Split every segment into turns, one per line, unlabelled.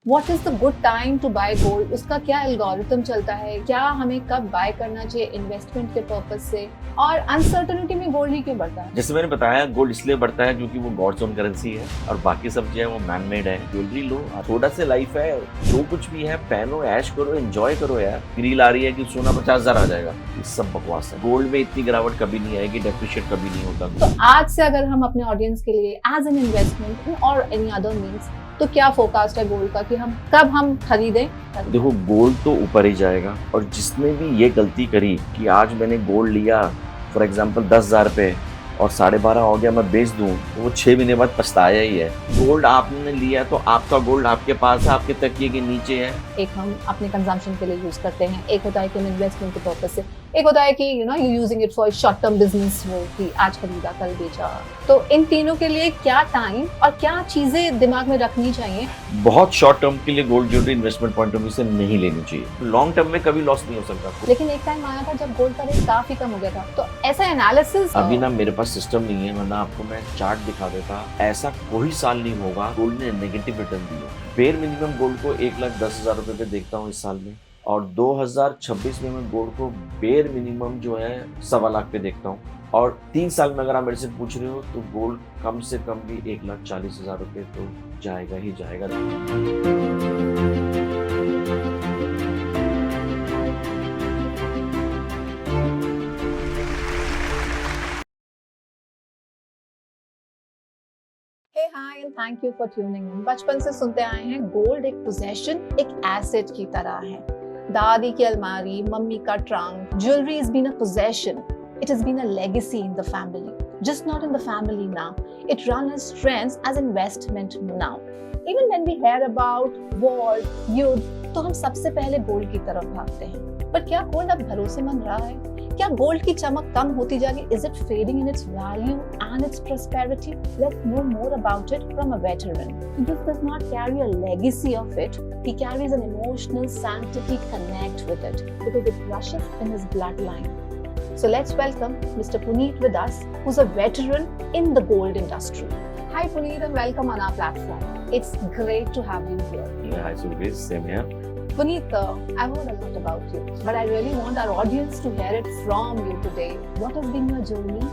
What is the good time to buy gold, उसका क्या algorithm चलता है, क्या हमें कब बाय करना चाहिए इन्वेस्टमेंट के पर्पज से, और अनसर्टेनिटी में गोल्ड ही क्यों बढ़ता है?
जैसे मैंने बताया, गोल्ड इसलिए बढ़ता है क्योंकि वो गॉड्स ओन करेंसी है और बाकी सब जो है वो मैन मेड है। ज्वेलरी लो, थोड़ा सा लाइफ है, जो कुछ भी है पहनो, ऐश करो, एंजॉय करो यार। रील आ रही है कि सोना 50,000 आ जाएगा, ये सब बकवास है। गोल्ड में इतनी गिरावट कभी नहीं आएगी, डेप्रिशिएट कभी नहीं होता।
तो आज से अगर हम अपने ऑडियंस के लिए एज एन इन्वेस्टमेंट और एनी अदर मीन्स, तो क्या फोरकास्ट है गोल्ड का कि हम खरीदें?
देखो, गोल्ड तो ऊपर ही जाएगा, और जिसने भी ये गलती करी कि आज मैंने गोल्ड लिया फॉर एग्जांपल 10,000 पे और 12.5 हो गया, मैं बेच दूं, तो वो 6 महीने बाद पछताया ही है। गोल्ड आपने लिया तो आपका गोल्ड आपके पास है, आपके तकिए के नीचे है।
एक हम अपने कंजम्पशन के लिए यूज करते हैं, एक होता है कि हम इन्वेस्टमेंट के पर्पज से, एक होता है कि you using it for short term business, वो कि आज खरीदा कल बेचा। तो इन तीनों के लिए क्या टाइम और क्या चीजें दिमाग में रखनी चाहिए?
बहुत शॉर्ट टर्म के लिए gold jewellery investment point of view से नहीं लेनी चाहिए। लॉन्ग टर्म में कभी लॉस नहीं हो सकता।
लेकिन एक टाइम आया था जब गोल्ड का रेट काफी कम हो गया था, तो ऐसा एनालिसिस
अभी ना मेरे पास सिस्टम नहीं है, वरना आपको मैं चार्ट दिखा देता। ऐसा कोई साल नहीं होगा गोल्ड ने नेगेटिव रिटर्न दिया। बेयर मिनिमम गोल्ड को 1,10,000 रुपए पे देखता हूँ इस साल में, और 2026 में मैं गोल्ड को बेयर मिनिमम जो है 1.25 लाख पे देखता हूँ। और 3 साल में अगर आप मेरे से पूछ रहे हो तो गोल्ड कम से कम भी 1,40,000 रुपए तो जाएगा ही जाएगा।
Hi and thank you for tuning in. बचपन से सुनते आए हैं गोल्ड एक पोजेशन, एक एसेट की तरह है। दादी की अलमारी, मम्मी का trunk, jewellery has been a possession. It has been a legacy in the family. Just not in the family now. It runs as trends, as investment now. Even when we hear about war, युद्ध, तो हम सबसे पहले gold की तरफ भागते हैं। पर क्या गोल्ड अब भरोसेमंद रहा है? क्या गोल्ड की चमक कम होती जा रही? Is it fading in its value and its prosperity? Let's know more about it from a veteran. He just does not carry a legacy of it. He carries an emotional, scientific connect with it because it rushes in his bloodline. So let's welcome Mr. Puneet with us, who's a veteran in the gold industry. Hi Puneet, and welcome on our platform. It's great to have you here.
Yeah, hi Survesh, same here.
Puneet, I've heard a lot about you, but I really want our audience to hear it from you today. What has been your journey?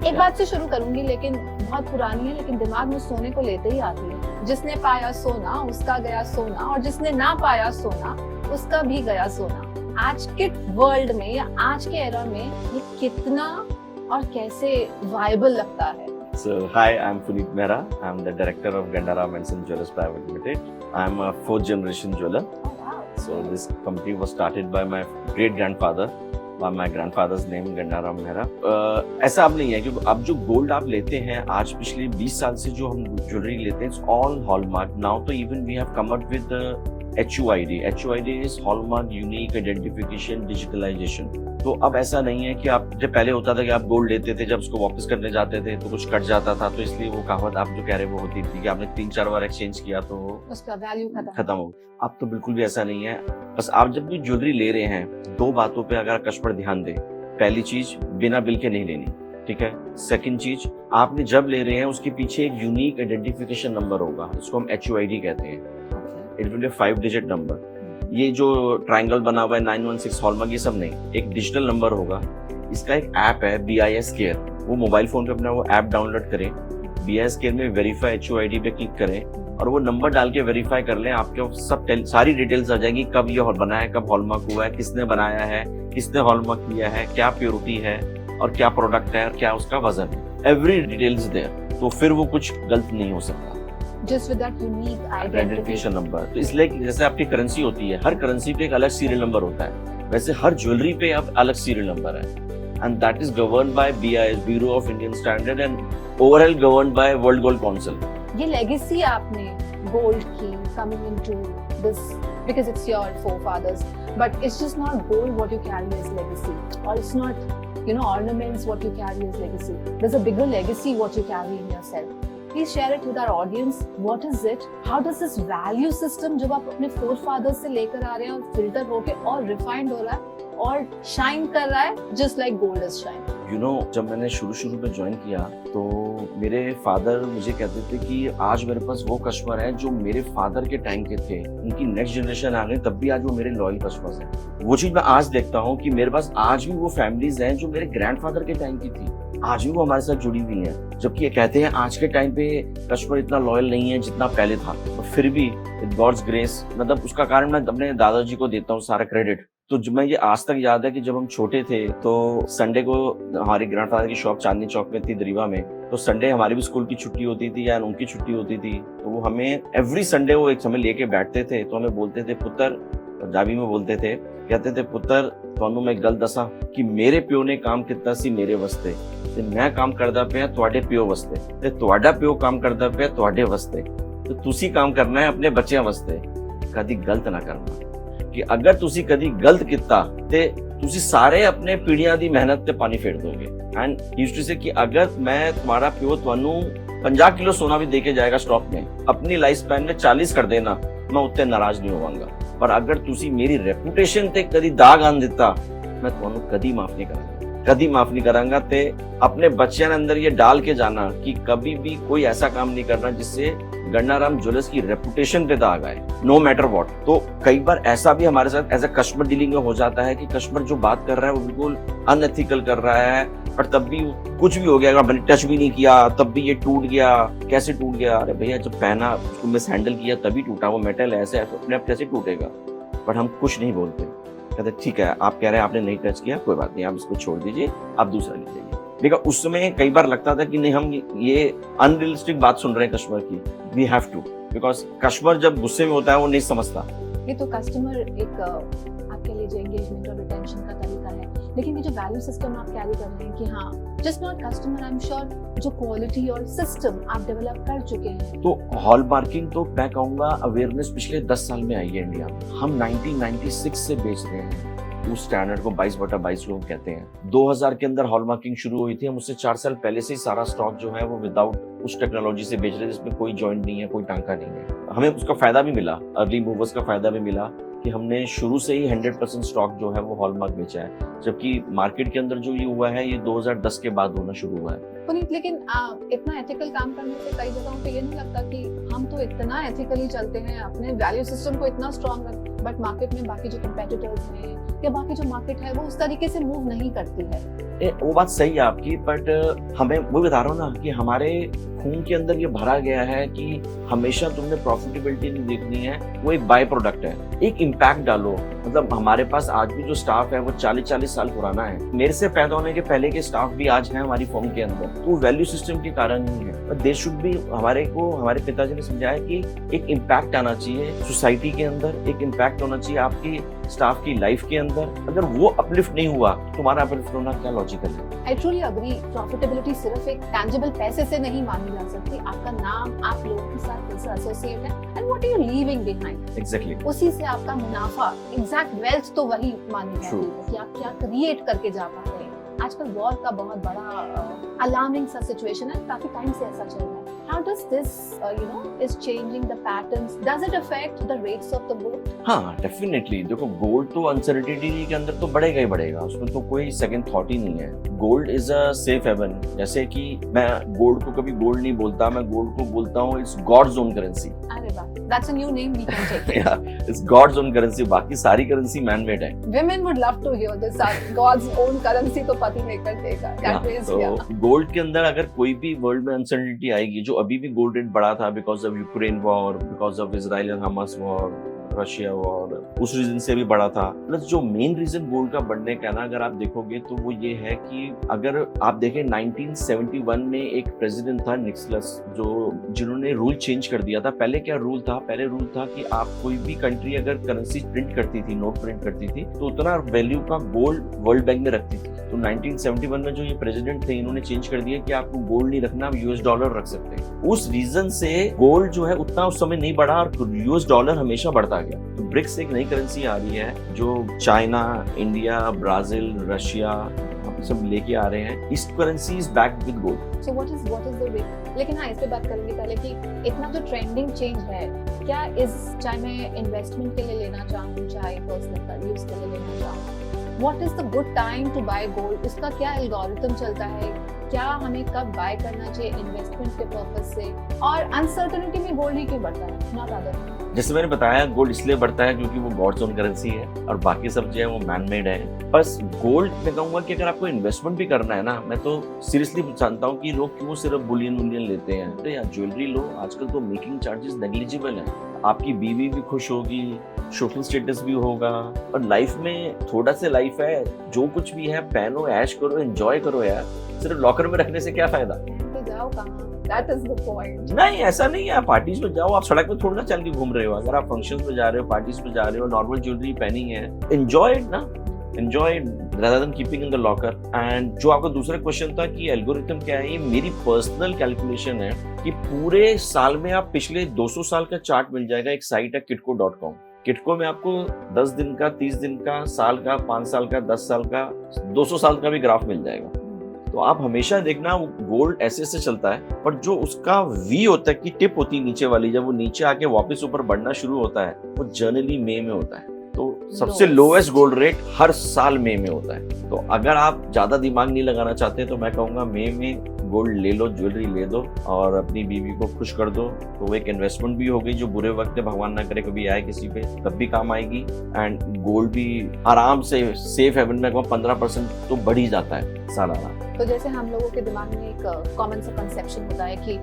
एक बात से शुरू करूंगी, लेकिन बहुत पुरानी है, लेकिन दिमाग में सोने को लेते ही आती है। जिसने पाया सोना उसका गया सोना, और जिसने ना पाया सोना उसका भी गया सोना। आज के वर्ल्ड में या आज के एरा में ये कितना और कैसे वायबल लगता है?
So, hi, I'm Puneet Mehra. I'm the director of Gandhara Manson Jewellers Private Limited. I'm a 4th generation jeweler.
Oh, wow.
So this company was started by my great grandfather, by my grandfather's name Gandhara Mehra. ऐसा अब नहीं है, क्योंकि अब जो gold आप लेते हैं आज पिछले 20 साल से जो हम ज्वेलरी लेते हैं, it's all hallmark now. तो even we have come up with HUID. HUID is Hallmark Unique Identification Digitalization. तो अब ऐसा नहीं है कि आप, जब पहले होता था कि आप गोल्ड लेते थे, जब उसको वापस करने जाते थे तो कुछ कट जाता था, तो इसलिए वो कहावत आप जो कह रहे वो होती थी कि आपने 3-4 बार एक्सचेंज किया तो
उसका वैल्यू
खत्म हो। अब तो बिल्कुल भी ऐसा नहीं है। बस आप जब भी ज्वेलरी ले रहे हैं, 2 बातों पे अगर कस्टमर ध्यान दे। पहली चीज, बिना बिल के नहीं लेनी, ठीक है। सेकंड चीज, आपने जब ले रहे हैं उसके पीछे एक यूनिक आइडेंटिफिकेशन नंबर होगा, जिसको हम HUID कहते हैं। It will be 5 digit number. ये जो ट्रायंगल बना हुआ है 916 हॉलमार्क, ये सब नहीं, एक डिजिटल नंबर होगा। इसका एक ऐप है BIS केयर, वो मोबाइल फोन पे अपना वो ऐप डाउनलोड करें, BIS केयर में वेरीफाई HUID पे क्लिक करें और वो नंबर डाल के वेरीफाई कर लें। आपके सब सारी डिटेल्स आ जाएंगी, कब ये बना है, कब हॉलमार्क हुआ है, किसने बनाया है, किसने हॉलमार्क किया है, क्या प्योरिटी है और क्या प्रोडक्ट है और क्या उसका वजन है। एवरी डिटेल्स देयर, तो फिर वो कुछ गलत नहीं हो सकता।
Just with that unique
identification number. तो इसलिए जैसे आपकी करेंसी होती है, हर करेंसी पे एक अलग सीरियल नंबर होता है, वैसे हर ज्वेलरी पे अब अलग सीरियल नंबर है। And that is governed bye BIS, bureau of Indian standard, and overall governed bye world gold council.
ये लेगेसी आपने गोल्ड की coming into this because it's your forefathers, but it's just not gold what you carry as legacy, or it's not ornaments what you carry as legacy. There's a bigger legacy what you carry in yourself. Please share it with our audience. What is it? How does this value system जो आप अपने forefathers से लेकर आ रहे हैं और filter होके और refined हो रहा है और shine कर रहा है just like gold is shine?
जब मैंने शुरू में ज्वाइन किया तो मेरे फादर मुझे कहते थे कि आज मेरे पास वो कस्टमर है जो मेरे फादर के टाइम के थे, उनकी नेक्स्ट जनरेशन आ गई तब भी आज वो मेरे लॉयल कस्टमर्स हैं। वो चीज मैं आज देखता हूँ कि मेरे पास आज भी वो फैमिलीज हैं जो मेरे ग्रैंडफादर के टाइम की थी, आज भी वो हमारे साथ जुड़ी हुई हैं। जबकि ये कहते हैं आज के टाइम पे कस्टमर इतना लॉयल नहीं है जितना पहले था, और फिर भी विद गॉड्स ग्रेस, मतलब उसका कारण मैं अपने दादाजी को देता हूँ सारा क्रेडिट। तो मैं ये आज तक याद है कि जब हम छोटे थे तो संडे को हमारी ग्रैंडफादर की शॉप चांदनी चौक में थी दरीवा में, तो संडे हमारी भी स्कूल की छुट्टी होती थी या उनकी छुट्टी होती थी, तो वो हमें एवरी संडे वो एक समय लेके बैठते थे। तो हमें बोलते थे पुत्र, पंजाबी में बोलते थे, कहते थे पुत्र ਤੁਹਾਨੂੰ मैं गल दसा कि मेरे प्यो ने काम किया सी मेरे वास्ते, ते मैं काम करदा पिया तुहाडे प्यो वास्ते, ते तुहाडा प्यो काम करदा पिया तुहाडे वास्ते, तो तुसी काम करना है अपने बच्चों वास्ते, कदी गलत ना करना। कि अगर तुसी कदी गलत किया ते तुसी सारे अपने पीढ़ियां दी मेहनत ते पानी फेर दोगे। एंड यूज्ड टू से कि अगर मैं तुम्हारा प्यो तुहानू 50 किलो सोना भी देके जाएगा स्टॉक में, अपनी लाइफ स्पैन में 40 कर देना, मैं उत्ते नाराज नहीं होवांगा। पर अगर तुसी मेरी रेपुटेशन ते कदी दाग आन दिता, मैं तुहानू कदी माफ नहीं करांगा, कदी माफ नहीं करांगा। ते अपने बच्चों के अंदर ये डाल के जाना कि कभी भी कोई ऐसा काम नहीं करना जिससे गन्नाराम ज्वेलर्स की रेपुटेशन पे दाग आए, नो मैटर व्हाट। तो कई बार ऐसा भी हमारे साथ एज ए कस्टमर डीलिंग में हो जाता है कि कस्टमर जो बात कर रहा है वो बिल्कुल अनएथिकल कर रहा है, और तब भी कुछ भी हो गया, मैंने टच भी नहीं किया तब भी ये टूट गया, कैसे टूट गया? अरे भैया जब पहना उसको मिस हैंडल किया तभी टूटा, वो मेटल ऐसे अपने आप कैसे टूटेगा? बट हम कुछ नहीं बोलते, कहते ठीक है आप कह रहे हैं आपने नहीं टच किया, कोई बात नहीं, आप इसको छोड़ दीजिए, आप दूसरा ले जाइए। बिकॉज उस समय कई बार लगता था कि नहीं हम ये अनरियलिस्टिक बात सुन रहे हैं कस्टमर की, we have to, because customer जब गुस्से में होता है वो नहीं समझता।
ये तो कस्टमर एक आपके लिए जो एंगेजमेंट और रिटेंशन का तरीका है, लेकिन ये जो वैल्यू सिस्टम आप कैरी कर रहे हैं कि हाँ just not customer, I am sure जो क्वालिटी और सिस्टम आप डेवलप कर चुके हैं।
तो हॉलमार्किंग तो मैं कहूंगा अवेयरनेस पिछले 10 साल में आई है इंडिया में। हम 1996 से बेच रहे हैं उस स्टैंडर्ड को, 22/22 लोग कहते हैं। 2000 के अंदर हॉलमार्किंग शुरू हुई थी, हम उससे 4 साल पहले से ही सारा स्टॉक जो है वो विदाउट उस टेक्नोलॉजी से बेच रहे हैं जिसमें कोई जॉइंट नहीं है, कोई टांका नहीं है। हमें उसका फायदा भी मिला, अर्ली मूवर्स का फायदा भी मिला कि हमने शुरू से ही 100% स्टॉक जो है वो हॉलमार्क बेचा है, जबकि मार्केट के अंदर जो ये हुआ है ये 2010 के बाद होना शुरू हुआ है।
पुनीत, लेकिन इतना एथिकल काम करने से कई जगहों पे ये नहीं लगता कि हम तो इतना एथिकली चलते हैं, अपने वैल्यू सिस्टम को इतना स्ट्रॉन्ग रखते, बट मार्केट में बाकी जो कंपेटिटर्स हैं या बाकी जो मार्केट है वो उस तरीके से मूव नहीं करती है।
वो बात सही है आपकी, बट हमें वो बता रहा हूँ ना कि हमारे खून के अंदर ये भरा गया है कि हमेशा तुमने प्रॉफिटेबिलिटी नहीं देखनी है, वो एक बाय प्रोडक्ट है। एक इम्पैक्ट डालो, मतलब हमारे पास आज भी जो स्टाफ है वो 40-40 साल पुराना है, मेरे से पैदा होने के पहले के स्टाफ भी आज हैं हमारी फर्म के अंदर, तो वैल्यू सिस्टम के कारण ही है। बट देयर शुड बी, हमारे पिताजी ने समझाया कि एक इम्पैक्ट आना चाहिए सोसाइटी के अंदर, एक इम्पैक्ट होना चाहिए आपकी स्टाफ की लाइफ के अंदर। अगर वो अपलिफ्ट नहीं हुआ, तुम्हारा अपलिफ्ट होना क्या लॉजिकल है?
आई ट्रूली अग्री, प्रॉफिटेबिलिटी सिर्फ एक टैंजिबल पैसे से नहीं मानी जा सकती, आपका नाम आप लोगों के साथ कैसे एसोसिएट है and what are you leaving behind,
exactly
उसी से आपका मुनाफा, एग्जैक्ट वेल्थ तो वही मानी जाती है कि आप क्या क्रिएट करके जा पा रहे हैं। आजकल वॉर का बहुत बड़ा अलार्मिंग सा सिचुएशन है, काफी टाइम से ऐसा चल रहा है। How does this, is changing the patterns? Does it affect the rates of the gold?
हाँ डेफिनेटली, देखो गोल्ड तो अनसर्टेनिटी के अंदर तो बढ़ेगा ही बढ़ेगा, उसमें तो कोई सेकंड थॉट ही नहीं है। Gold is a safe haven, जैसे कि मैं गोल्ड को कभी गोल्ड नहीं बोलता, मैं गोल्ड को बोलता हूँ इट्स गॉड्स ओन करेंसी।
अरे वाह, that's a new name we can take.
Yeah, it's God's own currency, बाकी सारी करेंसी मैन मेड है।
Women would love to hear this, God's own currency तो पति मेकर देगा।
तो गोल्ड के अंदर अगर कोई भी वर्ल्ड में अनसर्टेनिटी आएगी, जो अभी भी गोल्ड रेट बढ़ा था because of Ukraine war, because of Israel and Hamas war, Russia war, उस रीजन से भी बढ़ा था। प्लस जो मेन रीजन गोल्ड का बढ़ने का ना अगर आप देखोगे तो वो ये है कि अगर आप देखें 1971 में एक प्रेसिडेंट था निक्सलस, जिन्होंने रूल चेंज कर दिया था। पहले क्या रूल था? पहले रूल था कि आप कोई भी कंट्री अगर करेंसी प्रिंट करती थी, नोट प्रिंट करती थी, तो उतना वैल्यू का गोल्ड वर्ल्ड बैंक में रखती थी। तो 1971 में जो ये प्रेसिडेंट थे, इन्होंने चेंज कर दिया कि आपको गोल्ड नहीं रखना, आप यूएस डॉलर रख सकते हैं। उस रीजन से गोल्ड जो है उतना उस समय नहीं बढ़ा और यूएस डॉलर हमेशा बढ़ता गया। तो ब्रिक्स एक नई करेंसी आ रही है जो चाइना, इंडिया, ब्राजील, रशिया सब लेके आ रहे हैं। इस currency is backed with gold.
So what is the way? लेकिन हाँ, इस पे बात करेंगे पहले कि इतना जो ट्रेंडिंग चेंज है, क्या चाहे मैं इन्वेस्टमेंट के लिए लेना चाहूँ, चाहे पर्सनल यूज के लिए लेना चाहूँ, what is the good time to buy gold? इसका क्या एल्गोरिथम चलता है? क्या हमें कब बाय करना चाहिए इन्वेस्टमेंट के पर्पज से, और अनसर्टेनिटी में गोल्ड ही क्यों बढ़ता है, नॉट अदर।
जैसे मैंने बताया, गोल्ड इसलिए बढ़ता है क्योंकि वो गॉड्स ओन करेंसी है और बाकी सब जो है वो मैन मेड है। बस गोल्ड मैं कहूंगा कि अगर आपको इन्वेस्टमेंट भी करना है ना, मैं तो सीरियसली जानता हूँ कि लोग क्यों सिर्फ बुलियन वुलियन लेते हैं। तो यार ज्वेलरी लो, आजकल तो मेकिंग चार्जेस नेग्लिजिबल है, आपकी बीवी भी खुश होगी, सोशल स्टेटस भी होगा, और लाइफ में थोड़ा सा लाइफ है, जो कुछ भी है पहनो, ऐश करो, एंजॉय करो यार। सिर्फ लॉकर में रखने से क्या फायदा।
तो जाओ कहाँ, that is the point।
नहीं, ऐसा नहीं है, आप पार्टीज में जाओ, आप सड़क पे थोड़ा ना चल के घूम रहे हो। अगर आप फंक्शंस में जा रहे हो, पार्टीज में जा रहे हो, नॉर्मल ज्वेलरी पहनी है, एंजॉय इट ना, enjoy rather than keeping in the locker। And जो आपका दूसरा क्वेश्चन था कि एल्गोरिथम क्या है, ये मेरी पर्सनल कैलकुलेशन है कि पूरे साल में आप पिछले 200 साल का चार्ट मिल जाएगा। एक साइट है kitco.com। किटको में आपको 10 दिन का, 30 दिन का, साल का, 5 साल का, 10 साल का, 200 साल का भी ग्राफ मिल जाएगा। तो आप हमेशा देखना, गोल्ड ऐसे ऐसे चलता है, पर जो उसका वी होता है कि टिप होती है नीचे वाली, जब वो नीचे आके वापस ऊपर बढ़ना शुरू होता है, वो जनरली मई में होता है। तो सबसे लोएस्ट गोल्ड रेट हर साल मई में होता है। तो अगर आप ज्यादा दिमाग नहीं लगाना चाहते तो मैं कहूंगा मई में गोल्ड ले लो, ज्वेलरी ले दो और अपनी बीवी को खुश कर दो। तो वो एक इन्वेस्टमेंट भी हो गई, जो बुरे वक्त में भगवान ना करे कभी आए किसी पे, तब भी काम आएगी। एंड गोल्ड भी आराम से सेफ हेवन में 15% तो बढ़ ही जाता है सालाना।
तो जैसे हम लोगों के दिमाग में एक कॉमन सा कंसेप्शन होता है कि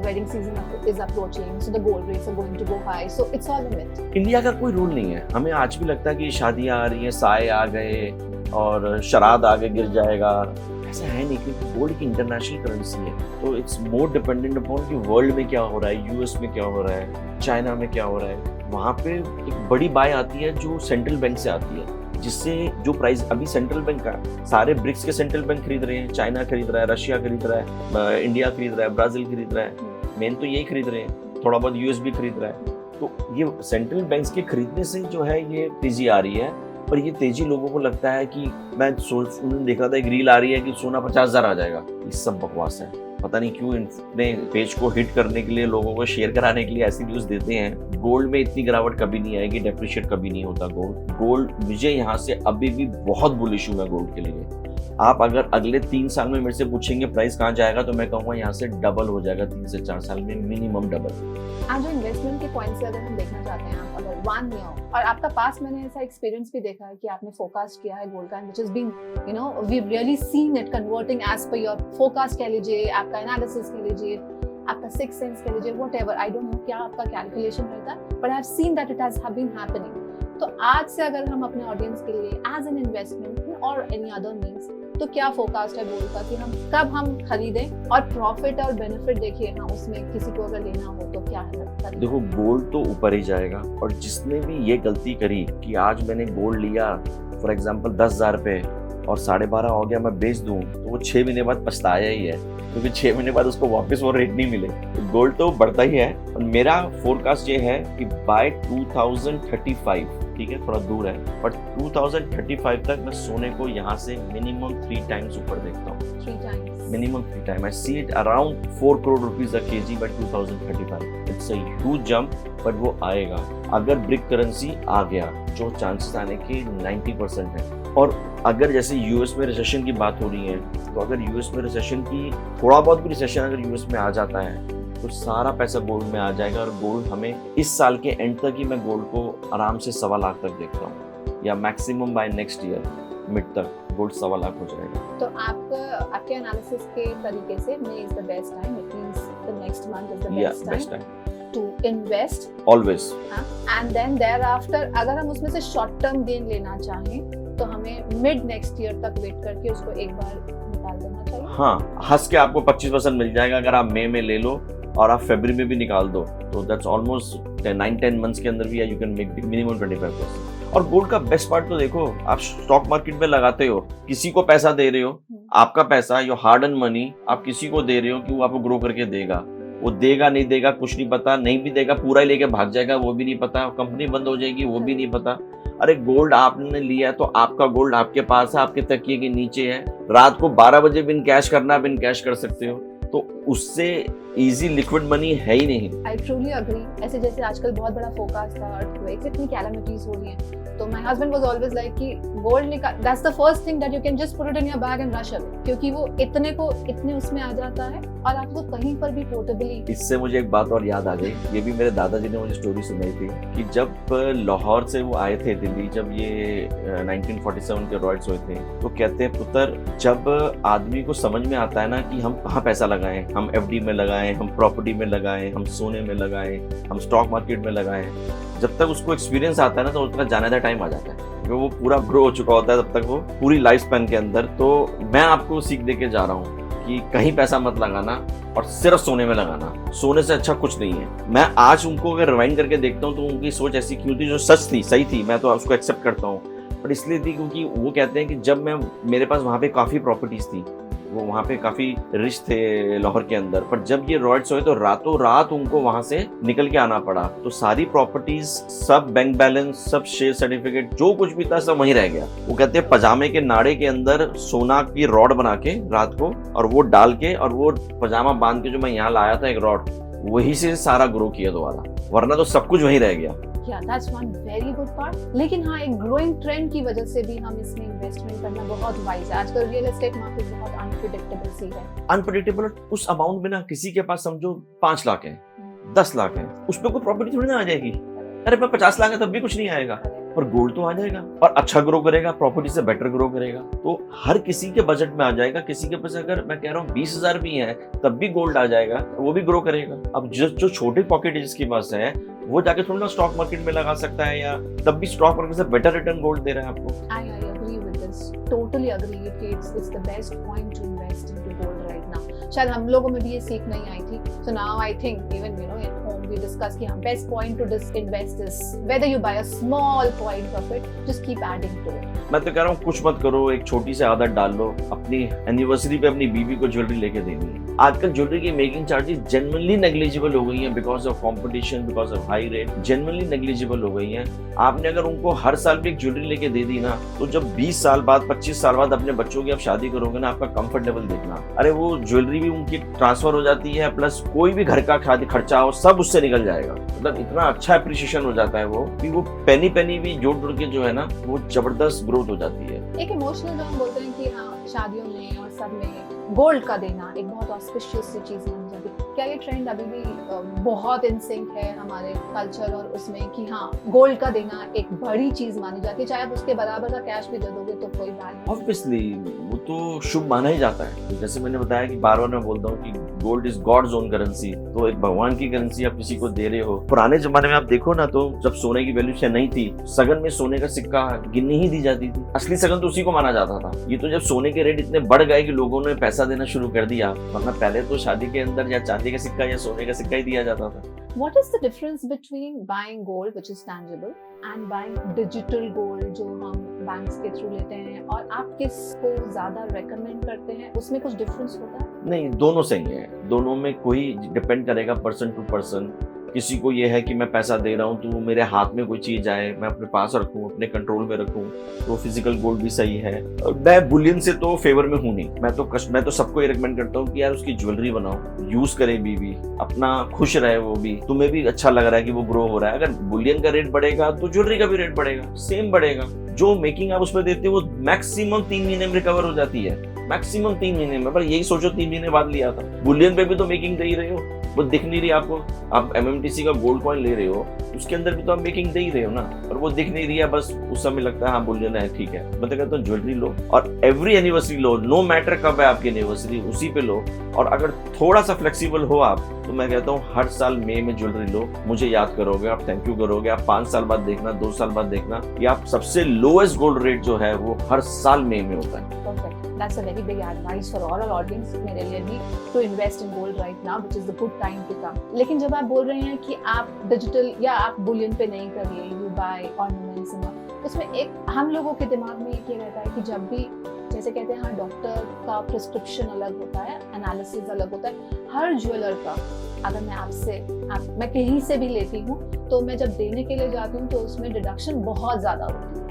wedding season is approaching, so the gold rates are going to go high, so it's all a myth.
India का कोई रूल नहीं है। हमें आज भी लगता है कि शादियां आ रही हैं, साए आ गए और शराद आगे गिर जाएगा। ऐसा है नहीं, क्योंकि गोल्ड की इंटरनेशनल करेंसी है। तो इट्स मोर डिपेंडेंट अपॉन कि वर्ल्ड में क्या हो रहा है, यूएस में क्या हो रहा है, चाइना में क्या हो रहा है। वहाँ पे एक बड़ी बाय आती है जो सेंट्रल बैंक से आती है, जिससे जो प्राइस अभी सेंट्रल बैंक का, सारे ब्रिक्स के सेंट्रल बैंक खरीद रहे हैं, चाइना खरीद रहा है, रशिया खरीद रहा है, इंडिया खरीद रहा है, ब्राजील खरीद रहा है, मेन तो यही खरीद रहे हैं, थोड़ा बहुत यूएस भी खरीद रहा है। तो ये सेंट्रल बैंक्स के खरीदने से जो है ये तेजी आ रही है। पर ये तेजी लोगों को लगता है कि मैं देख रहा था, एक रील आ रही है कि सोना 50,000 आ जाएगा। ये सब बकवास है। पता नहीं क्यों इतने पेज को हिट करने के लिए, लोगों को शेयर कराने के लिए ऐसी न्यूज देते हैं। गोल्ड में इतनी गिरावट कभी नहीं आएगी, डेप्रिशिएट कभी नहीं होता गोल्ड। मुझे यहाँ से अभी भी बहुत बुलिश हूँ मैं गोल्ड के लिए। आप अगर अगले 3 साल में मेरे से पूछेंगे प्राइस कहाँ जाएगा, तो मैं कहूँगा यहाँ से डबल हो जाएगा, 3 से 4 साल में मिनिमम डबल।
आज जो इन्वेस्टमेंट के पॉइंट से अगर हम देखना चाहते हैं, आप अगर 1 ईयर, और आपका पास मैंने ऐसा एक्सपीरियंस भी देखा है कि आपने फोरकास्ट किया है गोल्ड का, which has been we really seen it converting as per your forecast कह लीजिए, आपका एनालिसिस कह लीजिए, आपका सिक्स सेंस कह लीजिए, व्हाटएवर, आई डोंट नो क्या आपका कैलकुलेशन रहता है, but I have seen that it has been happening. तो आज से अगर हम अपने ऑडियंस के लिए एज एन इन्वेस्टमेंट और एनी अदर मीन्स, तो क्या फोरकास्ट है गोल्ड का कि हम कब हम खरीदें, और प्रॉफिट और बेनिफिट देखिए ना उसमें, किसी को अगर लेना हो तो क्या है?
देखो, गोल्ड तो ऊपर ही जाएगा, और जिसने भी ये गलती करी कि आज मैंने गोल्ड लिया फॉर एग्जांपल 10,000 पे और 12.5 हो गया, मैं बेच दूं, तो वो 6 महीने बाद पछताया ही है, क्योंकि 6 महीने बाद उसको वापस वो रेट नहीं मिले। तो गोल्ड तो बढ़ता ही है। और मेरा फोरकास्ट ये है कि बाय 2035, ठीक है थोड़ा दूर है, बट 2035 तक मैं सोने को यहाँ से मिनिमम 3 टाइम्स ऊपर देखता हूँ।
3 times,
minimum 3 time. I see it around 4 crore rupees a KG by 2035। It's a huge jump, but वो आएगा। अगर ब्रिक करेंसी आ गया, जो चांसेस आने के 90% है। और अगर जैसे यूएस में रिसेशन की बात हो रही है, तो अगर यूएस में रिसेशन की, थोड़ा बहुत भी रिसेशन अगर यूएस में आ जाता है, तो सारा पैसा गोल्ड में आ जाएगा। और गोल्ड हमें इस साल के एंड तक ही मैं गोल्ड को आराम से 1.25 लाख तक देखता हूँ, या maximum bye next year mid तक गोल्ड 1.25 लाख हो जाएगा।
तो आपके एनालिसिस के तरीके से May is the best time, it means the next month is the best time to invest
always।
and then thereafter अगर हम उसमें से शॉर्ट टर्म गेन लेना चाहें, तो हमें मिड नेक्स्ट ईयर तक वेट करके उसको एक बार निकाल देना चाहिए।
हाँ, हंस के आपको 25% मिल जाएगा अगर आप मई में ले लो और आप फरवरी में भी निकाल दो, तो दैट्स ऑलमोस्ट 9-10 मंथ्स के अंदर भी यू कैन मेक मिनिमम 25%। और गोल्ड का बेस्ट पार्ट तो देखो, आप स्टॉक मार्केट में लगाते हो, किसी को पैसा दे रहे हो, आपका पैसा, योर हार्ड अर्न मनी आप किसी को दे रहे हो कि वो आपको ग्रो करके देगा। वो देगा नहीं देगा कुछ नहीं पता, नहीं भी देगा पूरा ही लेके भाग जाएगा वो भी नहीं पता, कंपनी बंद हो जाएगी वो भी नहीं पता। अरे गोल्ड आपने लिया तो आपका गोल्ड आपके पास है, आपके तकिए के नीचे है, रात को 12 बजे बिन कैश करना बिन कैश कर सकते हो। तो उससे इजी लिक्विड मनी है ही नहीं।
I truly agree. ऐसे जैसे आजकल बहुत बड़ा फोकस था, अर्थक्वेक्स, इतनी कैलामिटीज हो रही हैं, तो my husband was always like कि गोल्ड निकाल, that's the first thing that you can just put it in your bag and rush away, क्योंकि वो इतने उसमें आ जाता है और आपको कहीं पर भी पोर्टेबली।
इससे मुझे एक बात और याद आ गई, ये भी मेरे दादाजी ने मुझे स्टोरी सुनाई थी कि जब लाहौर से वो आए थे दिल्ली, जब ये 1947 के रॉयट्स हुए थे, तो कहते हैं पुत्र, जब आदमी को समझ में आता है ना कि हम कहाँ पैसा लगाएं, हम एफडी में लगाएं, हम प्रॉपर्टी में लगाएं, हम सोने में लगाएं, हम स्टॉक मार्केट में लगाएं, जब तक उसको एक्सपीरियंस आता है ना, तो उसका जाने का टाइम आ जाता है, क्योंकि वो पूरा ग्रो हो चुका होता है तब तक वो पूरी लाइफ स्पैन के अंदर। तो मैं आपको सीख दे के जा रहा हूँ कि कहीं पैसा मत लगाना और सिर्फ सोने में लगाना, सोने से अच्छा कुछ नहीं है। मैं आज उनको अगर रिवाइंड करके देखता हूँ तो उनकी सोच ऐसी क्यों थी, जो सच थी, सही थी, मैं तो उसको एक्सेप्ट करता हूँ, बट इसलिए थी क्योंकि वो कहते हैं कि जब मेरे पास वहाँ पे काफ़ी प्रॉपर्टीज थी, वो वहाँ पे काफ़ी रिच थे लाहौर के अंदर, पर जब ये रॉयट्स हुए तो रातों रात उनको वहाँ से निकल के आना पड़ा, तो सारी प्रॉपर्टीज, सब बैंक बैलेंस, सब शेयर सर्टिफिकेट, जो कुछ भी था सब वहीं रह गया। वो कहते हैं पजामे के नाड़े के अंदर सोना की रॉड बना के रात को, और वो डाल के, और वो पजामा बांध के जो मैं यहाँ लाया था एक रॉड, वही से सारा ग्रो किया दोबारा, वरना तो सब कुछ वहीं रह गया।
Yeah, that's one very good part. लेकिन हाँ, एक ग्रोइंग ट्रेंड की वजह से भी हम इसमें इन्वेस्टमेंट करना बहुत वाइज है। आजकल रियल एस्टेट मार्केट बहुत अनप्रेडिक्टेबल सी है।
अनप्रेडिक्टेबल, उस अमाउंट में ना किसी के पास समझो 5 लाख है, 10 लाख है, उसमें कोई प्रॉपर्टी थोड़ी ना आ जाएगी। अरे पर 50 लाख है तब भी कुछ नहीं आएगा, पर गोल्ड तो आ जाएगा और अच्छा ग्रो करेगा, प्रॉपर्टी से बेटर ग्रो करेगा, तो हर किसी के बजट में आ जाएगा। किसी के पास अगर मैं कह रहा हूँ 20,000 भी है तब भी गोल्ड आ जाएगा, वो भी ग्रो करेगा। अब जो छोटे पॉकेट जिसके पास है वो जाके थोड़ा ना स्टॉक मार्केट में लगा सकता है, या तब भी स्टॉक मार्केट से बेटर रिटर्न गोल्ड दे रहा है आपको।
I agree with this. Totally agree. It's the best point to invest into gold right now. शायद हम लोगों में भी ये सीख नहीं आई थी. So now I think even at home we discuss कि best point to invest is whether you buy a small point of it, just keep adding to it.
मैं तो कह रहा हूँ कुछ मत करो, एक छोटी सी आदत डाल लो, अपनी एनिवर्सरी पे अपनी बीवी को ज्वेलरी लेके देनी है। आजकल ज्वेलरी की मेकिंग चार्जेस जेन्युइनली नेग्लिजिबल हो गई हैं because of competition, because of high rate, genuinely negligible हो गई हैं। आपने अगर उनको हर साल भी एक ज्वेलरी लेके दे दी ना, तो जब 20 साल बाद 25 साल बाद अपने बच्चों की आप शादी करोगे ना, आपका कंफर्ट लेवल देखना, अरे वो ज्वेलरी भी उनकी ट्रांसफर हो जाती है, प्लस कोई भी घर का खर्चा हो सब उससे निकल जाएगा। मतलब इतना अच्छा अप्रिसिएशन हो जाता है वो कि वो पेनी पेनी भी जोड़ जोड़ के जो है ना, वो जबरदस्त ग्रोथ हो जाती है।
एक इमोशनल जो हम बोलते हैं कि हाँ, शादियों में और सब में गोल्ड का देना एक बहुत ऑस्पिशियस सी चीज मानी जाती है। क्या ये ट्रेंड अभी भी बहुत इन सिंक है हमारे कल्चर और उसमें कि हाँ, गोल्ड का देना एक बड़ी चीज मानी जाती है, चाहे आप उसके बराबर का कैश भी दे दोगे तो कोई बात नहीं।
ऑब्वियसली वो तो शुभ माना ही जाता है। जैसे मैंने बताया कि बार बार मैं बोलता हूँ कि gold is God's own currency, तो एक भगवान की करेंसी आप किसी को दे रहे हो। पुराने जमाने में आप देखो ना, तो जब सोने की वैल्यू नहीं थी, सगन में सोने का सिक्का गिननी ही दी जाती थी, असली सगन तो उसी को माना जाता था। ये तो जब सोने के रेट इतने बढ़ गए कि लोगों ने पैसा देना शुरू कर दिया, वरना पहले तो शादी के अंदर या चांदी का सिक्का या सोने का सिक्का ही दिया जाता था।
What is the difference between buying gold which is tangible and buying digital gold जो हम बैंक्स के थ्रू लेते हैं, और आप किसको ज्यादा रेकमेंड करते हैं? उसमें कुछ डिफरेंस होता है?
नहीं, दोनों सही है, दोनों में कोई डिपेंड करेगा पर्सन टू पर्सन। किसी को ये है कि मैं पैसा दे रहा हूँ तो मेरे हाथ में कोई चीज आए, मैं अपने पास रखूँ, अपने कंट्रोल में रखूँ, तो फिजिकल गोल्ड भी सही है। मैं बुलियन से तो फेवर में हूँ नहीं, मैं तो सबको ये रिकमेंड करता हूँ कि यार उसकी ज्वेलरी बनाओ, यूज करे बीवी, अपना खुश रहे, वो भी तुम्हें भी अच्छा लग रहा है कि वो ग्रो हो रहा है। अगर बुलियन का रेट बढ़ेगा तो ज्वेलरी का भी रेट बढ़ेगा, सेम बढ़ेगा। जो मेकिंग आप उसमें देते हो वो मैक्सिमम 3 महीने में रिकवर हो जाती है, मैक्सिमम 3 महीने में। पर यही सोचो 3 महीने बाद लिया था, बुलियन पे भी तो मेकिंग दे ही रहे हो, वो दिख नहीं रही आपको। आप MMTC का गोल्ड कॉइन ले रहे हो, उसके अंदर भी तो आप मेकिंग दे ही रहे हो ना, और वो दिख नहीं रही है, बस उस समय लगता है हाँ बुलियन है, ठीक है। मैं तो कहता हूँ ज्वेलरी लो, और एवरी एनिवर्सरी लो, नो मैटर कब है आपकी एनिवर्सरी, उसी पे लो। और अगर थोड़ा सा फ्लेक्सिबल हो आप, तो मैं कहता हूँ हर साल मई में ज्वेलरी लो, मुझे याद करोगे, आप थैंक यू करोगे। आप 5 साल बाद देखना, 2 साल बाद देखना कि आप सबसे लोएस्ट गोल्ड रेट जो है वो हर साल मई में होता है।
Perfect. That's a very big advice for all our audience मेरे लिए भी, to invest in gold right now, which is the good time to come. लेकिन जब आप बोल रहे हैं कि आप डिजिटल या आप बुलियन पे नहीं करिए, you buy ornaments and all, उसमें एक हम लोगों के दिमाग में ये रहता है कि जब भी, जैसे कहते हैं हाँ, डॉक्टर का प्रिस्क्रिप्शन अलग होता है, एनालिसिस अलग होता है, हर ज्वेलर का। अगर मैं मैं कहीं से भी लेती हूँ, तो मैं जब देने के लिए जाती हूँ तो उसमें डिडक्शन बहुत ज़्यादा होती है।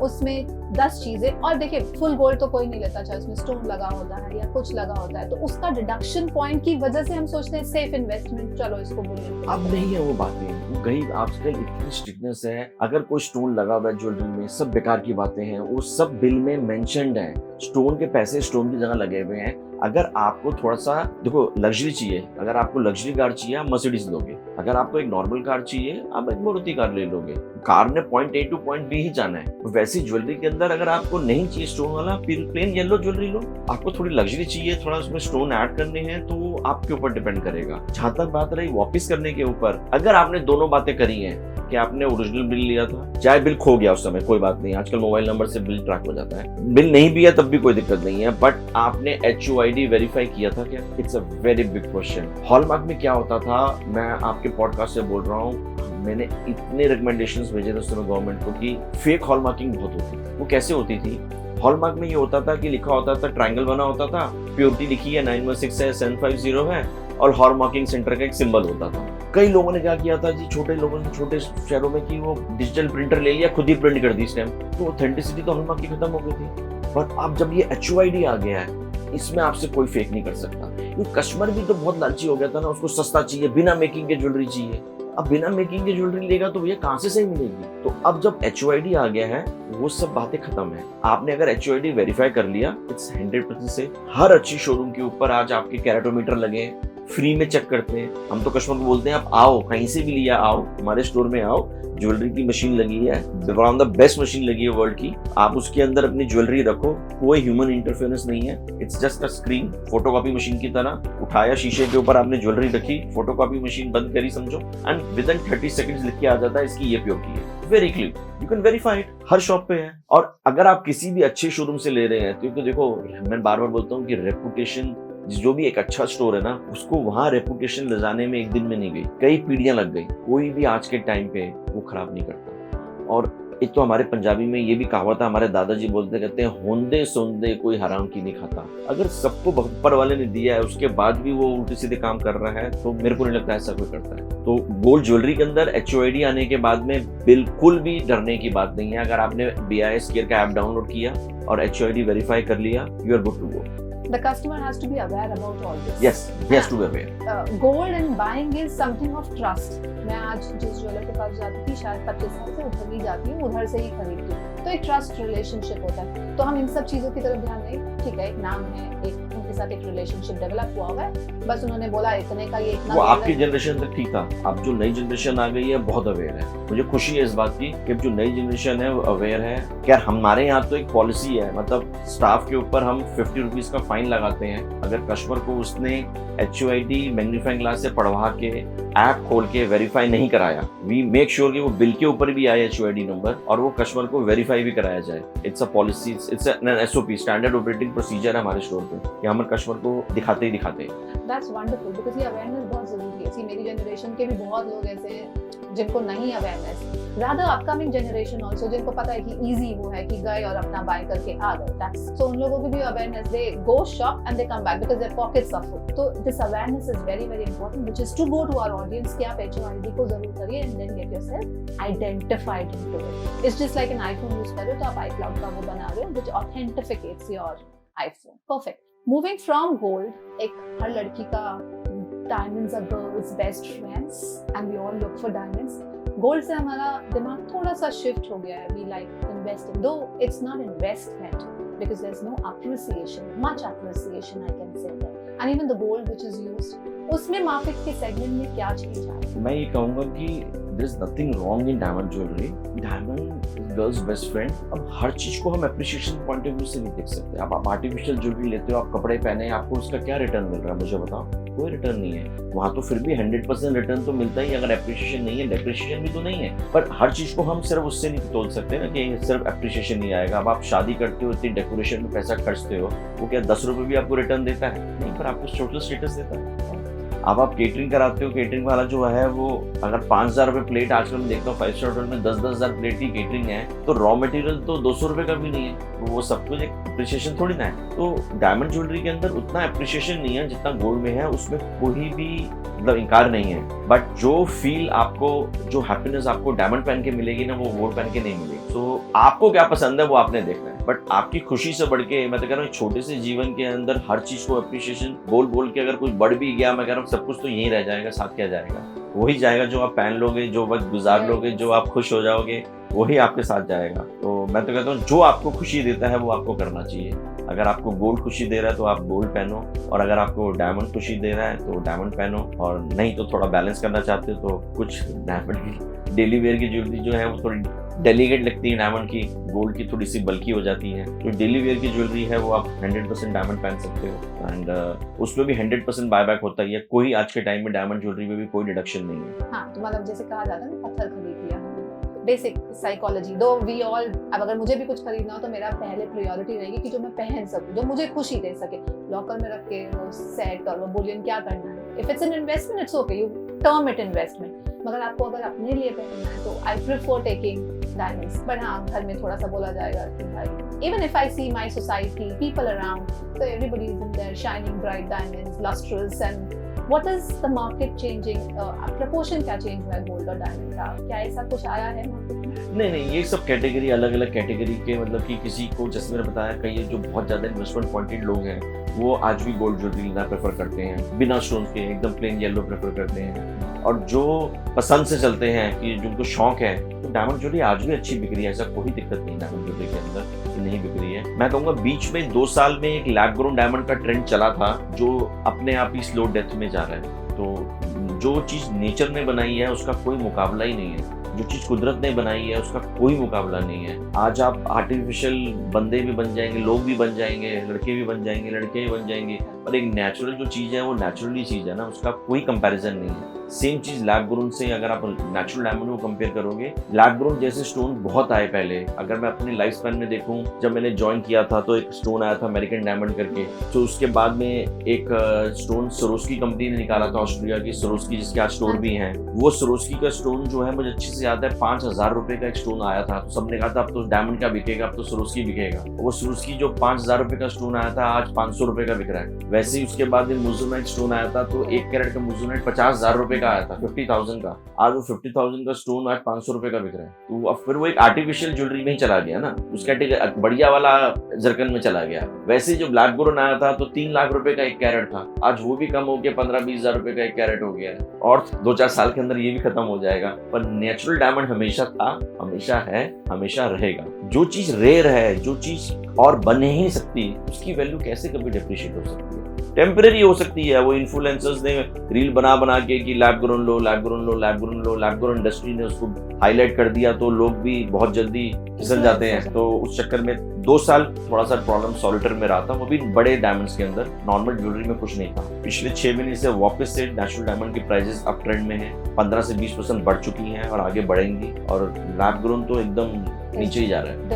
उसमें 10 चीजें, और देखिए फुल गोल्ड तो कोई नहीं लेता, चाहे उसमें स्टोन लगा होता है या कुछ लगा होता है, तो उसका डिडक्शन पॉइंट की वजह से हम सोचते हैं सेफ इन्वेस्टमेंट, चलो इसको बोलिए।
अब नहीं है वो बातें, वो गई आजकल इतनी स्ट्रिक्टनेस है, अगर कोई स्टोन लगा हुआ है ज्वेलरी में, सब बेकार की बातें हैं, वो सब बिल में मेंशन्ड है, स्टोन के पैसे स्टोन की जगह लगे हुए हैं। अगर आपको थोड़ा सा देखो लग्जरी चाहिए, अगर आपको लग्जरी कार चाहिए आप मर्सिडीज लोगे, अगर आपको एक नॉर्मल कार चाहिए आप एक मारुति कार ले लोगे। कार ने point A to point B ही जाना है। वैसी ज्वेलरी के अंदर अगर आपको नहीं चाहिए स्टोन वाला, फिर प्लेन येलो ज्वेलरी लो। आपको थोड़ी लग्जरी चाहिए, थोड़ा उसमें स्टोन ऐड करने हैं, तो आपके ऊपर डिपेंड करेगा। जहां तक बात रही वापस करने के ऊपर, अगर आपने दोनों बातें करी हैं कि आपने ओरिजिनल बिल लिया था, चाहे बिल खो गया उस समय कोई बात नहीं, आजकल मोबाइल नंबर से बिल ट्रैक हो जाता है, बिल नहीं भी है तब भी कोई दिक्कत नहीं है, बट आपने HUID वेरीफाई किया था क्या? It's a very big question. Hallmark में क्या होता था, मैं आपके पॉडकास्ट से बोल रहा हूँ, मैंने इतने रिकमेंडेशंस भेजे थे उस समय गवर्नमेंट को कि फेक हॉलमार्किंग बहुत होती थी। वो कैसे होती थी? हॉलमार्क में ये होता था कि लिखा होता था, ट्रायंगल बना होता था, प्योरिटी लिखी है 916 है, 750 है, और हॉलमार्किंग सेंटर का एक सिंबल होता था। कई लोगों ने क्या किया था जी, छोटे लोगों ने छोटे शहरों में, कि वो डिजिटल प्रिंटर ले लिया, खुद ही प्रिंट कर दी स्टैम्प, तो ऑथेंटिसिटी तो हॉलमार्क की खत्म हो गई थी। बट अब जब ये HUID आ गया है, इसमें आपसे कोई फेक नहीं कर सकता। क्योंकि कस्टमर भी तो बहुत लालची हो गया था ना, उसको सस्ता चाहिए, बिना मेकिंग के ज्वेलरी चाहिए। अब बिना मेकिंग के ज्वेलरी लेगा तो ये कहां से सही मिलेगी? तो अब जब HUID आ गया है, वो सब बातें खत्म है। आपने अगर HUID वेरीफाई कर लिया, इट्स 100% से। हर अच्छी शोरूम के ऊपर आज आपके कैरेटोमीटर लगे, फ्री में चेक करते हैं। हम तो कस्टमर को बोलते हैं आप आओ, कहीं से भी लिया आओ, हमारे स्टोर में आओ, ज्वेलरी की मशीन लगी है, one of the best machine लगी है वर्ल्ड की, आप उसके अंदर अपनी ज्वेलरी रखो, कोई ह्यूमन इंटरफेरेंस नहीं है, it's just a screen, photocopy machine की तरह। उठाया, शीशे के ऊपर आपने ज्वेलरी रखी, फोटोकॉपी मशीन बंद करी समझो, एंड विद इन 30 सेकंड्स लिख के आ जाता है इसकी ये प्योरिटी है। Very clear, you can verify it, her shop पे है। और अगर आप किसी भी अच्छे शोरूम से ले रहे हैं, क्योंकि देखो मैं बार बार बोलता हूँ कि रेपुटेशन, जो भी एक अच्छा स्टोर है ना, उसको वहां रेपुटेशन ले जाने में एक दिन में नहीं गई, कई पीढ़ियां लग गई। कोई भी आज के टाइम पे वो खराब नहीं करता। और एक तो हमारे पंजाबी में ये भी कहावत है, हमारे दादाजी बोलते कहते हैं, होंदे सोंदे कोई हराम की नहीं खाता। अगर सबको ऊपर वाले ने दिया है, उसके बाद भी वो उल्टे सीधे काम कर रहा है, तो मेरे को नहीं लगता ऐसा कोई करता है। तो गोल्ड ज्वेलरी के अंदर HUID आने के बाद में बिल्कुल भी डरने की बात नहीं है। अगर आपने BIS केयर का ऐप डाउनलोड किया और HUID वेरीफाई कर लिया, you are good to go.
The customer has to be aware about all this.
Yes, he has to be aware.
Gold and buying is something of trust. मैं आज जिस jeweller के पास जाती थी, शायद 25 साल से उधर ही जाती हूँ, उधर से ही खरीदती हूँ, तो एक ट्रस्ट रिलेशनशिप होता है। तो हम इन सब चीजों की तरफ ध्यान दें, ठीक है, एक नाम है, एक उनके साथ एक रिलेशनशिप डेवलप हुआ हुआ है, बस उन्होंने बोला इतने का ये इतना।
वो आपकी जनरेशन तक ठीक था, अब जो नई जनरेशन आ गई है बहुत अवेयर है। मुझे खुशी है इस बात की कि जो नई जनरेशन है वो अवेयर है। क्या हमारे यहाँ तो एक पॉलिसी है, मतलब स्टाफ के ऊपर हम 50 रुपीज का फाइन लगाते हैं अगर कस्टमर को उसने HUID मैग्नीफाइंग ग्लास से पढ़वा के ऐप खोल के वेरीफाई नहीं कराया। वी मेक श्योर कि वो बिल के ऊपर भी आए HUID नंबर, और वो कस्टमर को वेरीफाई भी कराया जाए। It's a policy, it's an SOP, standard operating procedure है हमारे स्टोर पे, कि हम कस्टमर को दिखाते ही दिखाते हैं।
दैट्स वंडरफुल, बिकॉज़ ये अवेयरनेस बहुत जरूरी है। सी मेरी जनरेशन के भी बहुत लोग ऐसे हैं जिनको नहीं awareness, rather upcoming generation also, जिनको पता है कि इजी वो है कि गए और अपना बाय करके आ गए, दैट्स सो उन लोगों को भी awareness, they go shop and they come back because their pockets are full. तो this awareness is very very important, which is to go to our audience कि आप HUID को जरूर करिए and then get yourself identified into it. It's just like an iPhone use कर रहे हो तो आप iCloud का वो बना रहे हो which authenticates your iPhone. Perfect. Moving from gold, एक हर लड़की का diamonds are girls' best friends and we all look for diamonds. Gold से हमारा दिमाग थोड़ा सा shift हो गया है. We like investing, though it's not investment because there's no appreciation, much appreciation I can say that. And even the gold which is used, उसमें market के सेगमेंट में क्या चेंज आया?
मैं ये कहूँगा कि there is nothing wrong in diamond jewelry. Diamond is girl's best friend. अब हर चीज को हम appreciation point of view से नहीं देख सकते। आप आर्टिफिशियल ज्वेलरी लेते हो, आप कपड़े पहने, आपको उसका क्या रिटर्न मिल रहा है मुझे बताओ? कोई रिटर्न नहीं है। वहाँ तो फिर भी 100% रिटर्न तो मिलता ही, अगर एप्रिशिएशन नहीं है, डेप्रिशिएशन भी तो नहीं है। पर हर चीज को हम सिर्फ उससे नहीं तोल सकते ना कि सिर्फ एप्रिशिएशन नहीं आएगा। अब आप शादी करते हो, इतनी डेकोरेशन में पैसा खर्चते हो, वो क्या 10 रुपए भी आपको रिटर्न देता है? नहीं, पर आपको सोशल स्टेटस देता है। अब आप केटरिंग कराते हो, केटरिंग वाला जो है वो अगर 5,000 रुपये प्लेट, आजकल मैं देखता हूँ 5 स्टार होटल में 10-10 हज़ार प्लेट की केटरिंग है, तो रॉ मटेरियल तो 200 रुपये का भी नहीं है, तो वो सब कुछ एक अप्रिशिएशन थोड़ी ना है। तो डायमंड ज्वेलरी के अंदर उतना अप्रिशिएशन नहीं है जितना गोल्ड में है, उसमें कोई भी मतलब इनकार नहीं है। बट जो फील आपको, जो हैप्पीनेस आपको डायमंड पहन के मिलेगी ना, वो गोल्ड पहन के नहीं मिलेगी। तो आपको क्या पसंद है वो आपने देखना है, बट आपकी खुशी से बढ़ के, मैं तो कह रहा हूँ छोटे से जीवन के अंदर हर चीज को अप्रिशिएशन बोल बोल के अगर कुछ बढ़ भी गया, मैं कह रहा हूँ सब कुछ तो यहीं रह जाएगा, साथ क्या जाएगा? वही जाएगा जो आप पहन लोगे, जो वक्त गुजार लोगे, जो आप खुश हो जाओगे, वही आपके साथ जाएगा। तो मैं तो कहता हूँ जो आपको खुशी देता है वो आपको करना चाहिए। अगर आपको गोल्ड खुशी दे रहा है तो आप गोल्ड पहनो, और अगर आपको डायमंड खुशी दे रहा है तो डायमंड पहनो, और नहीं तो थोड़ा बैलेंस करना चाहते हो तो कुछ डायमंड की डेली वेयर की ज्वेलरी जो है वो थोड़ी डेलीकेट लगती है, डायमंड की, गोल्ड की थोड़ी सी बल्की हो जाती है। तो डेली वेयर की ज्वेलरी है वो आप 100% डायमंड पहन सकते हो, एंड उसमें भी 100% बायबैक होता ही है। कोई आज के टाइम में डायमंड ज्वेलरी में भी कोई डिडक्शन नहीं है।
हाँ, तो मतलब जैसे कहा जाता है ना, पत्थर खरीद लिया, बेसिक साइकोलॉजी। दो वी ऑल, अब अगर मुझे भी कुछ खरीदना हो तो मेरा पहले प्रायोरिटी रहेगी कि जो मैं पहन सकूं, जो मुझे खुशी दे सके। लॉकर में रख के वो सेट और वो बुलियन क्या करना है? If it's an investment it's okay, you term it investment. मगर आपको अगर अपने लिए पहनना है तो I prefer taking diamonds. But हाँ, घर में थोड़ा सा बोला जाएगा कि भाई, even if I see my society, people around, so everybody is in there shining bright diamonds, lustrous, and what is the market changing? Proportion क्या change हुआ है गोल्ड और डायमंड का? क्या ऐसा कुछ आया है मार्केट में?
नहीं, ये सब कैटेगरी, अलग अलग कैटेगरी के, मतलब कि किसी को, जैसे मैंने बताया, कई जो बहुत ज्यादा इन्वेस्टमेंट पॉइंटेड लोग हैं वो आज भी गोल्ड ज्वेलरी लेना प्रेफर करते हैं, बिना स्टोन के, एकदम प्लेन येलो प्रेफर करते हैं। और जो पसंद से चलते हैं, कि जिनको शौक है, तो डायमंड ज्वेलरी आज भी अच्छी बिक रही है, ऐसा कोई दिक्कत नहीं डायमंड ज्वेलरी के अंदर कि नहीं बिक रही है। मैं कहूँगा बीच में 2 साल में एक लैब ग्रोन डायमंड का ट्रेंड चला था जो अपने आप ही स्लो डेथ में जा रहा है। तो जो चीज़ नेचर ने बनाई है उसका कोई मुकाबला ही नहीं है, जो चीज़ कुदरत ने बनाई है उसका कोई मुकाबला नहीं है। आज आप आर्टिफिशियल बंदे भी बन जाएंगे, लोग भी बन जाएंगे, लड़के भी बन जाएंगे, लड़के भी बन जाएंगे, पर एक नेचुरल जो चीज़ है वो नेचुरली चीज़ है ना, उसका कोई कंपैरिजन नहीं है। सेम चीज़ लैब ग्रोन से अगर आप नेचुरल डायमंड को कंपेयर करोगे, लैब ग्रोन जैसे स्टोन बहुत आए पहले। अगर मैं अपनी लाइफ स्पैन में देखूं, जब मैंने ज्वाइन किया था तो एक स्टोन आया था अमेरिकन डायमंड करके, तो उसके बाद में एक स्टोन सरोस्की कंपनी ने निकाला था, ऑस्ट्रेलिया की सरोस्की, जिसके आज स्टोर भी हैं। वो सरोस्की का स्टोन जो है मुझे अच्छे से याद है, 5,000 रुपए का एक स्टोन आया था। तो सबने कहा था अब तो डायमंड का बिकेगा, अब तो सरोस्की बिकेगा। वो सरोस्की जो 5,000 रुपए का स्टोन आया था आज 500 रुपए का बिक रहा है। वैसे ही उसके बाद मोजोनाइट स्टोन आया था, तो 1 कैरेट का मोजोनाइट 50,000 रुपए का आया था, 50,000 का। आज वो 50,000 का स्टोन आज 500 रुपए का बिक रहा है। तो अब फिर वो एक आर्टिफिशियल ज्वेलरी में ही चला गया ना, उस कैटेगरी बढ़िया वाला जरकन में चला गया। वैसे जो ब्लैक गोल्ड आया था तो 3 लाख रुपए का 1 कैरेट था, आज वो भी कम हो गया, 15-20 हजार रुपए का 1 कैरेट हो गया है, और 2-4 साल के अंदर ये भी खत्म हो जाएगा। पर नेचुरल डायमंड हमेशा था, हमेशा है, हमेशा रहेगा। जो चीज रेयर है, जो चीज और बन ही नहीं सकती, उसकी वैल्यू कैसे कभी डिप्रिशिएट हो सकती है? टेम्परेरी हो सकती है। वो इन्फ्लुएंसर्स ने रील बना बना के कि लैब ग्रोन लो, लैब ग्रोन लो, लैब ग्रोन लो, लैब ग्रोन इंडस्ट्री ने उसको हाईलाइट कर दिया, तो लोग भी बहुत जल्दी फिसल जाते हैं। तो उस चक्कर में 2 साल थोड़ा सा प्रॉब्लम सॉलिटर में रहा था, वो भी बड़े डायमंड्स के अंदर, नॉर्मल ज्वेलरी में कुछ नहीं था। पिछले 6 महीने से वापस से नेचुरल डायमंड की प्राइसेस अप ट्रेंड में है, 15 से 20% बढ़ चुकी हैं और आगे बढ़ेंगी, और लैब ग्रोन तो एकदम नीचे ही जा रहा है,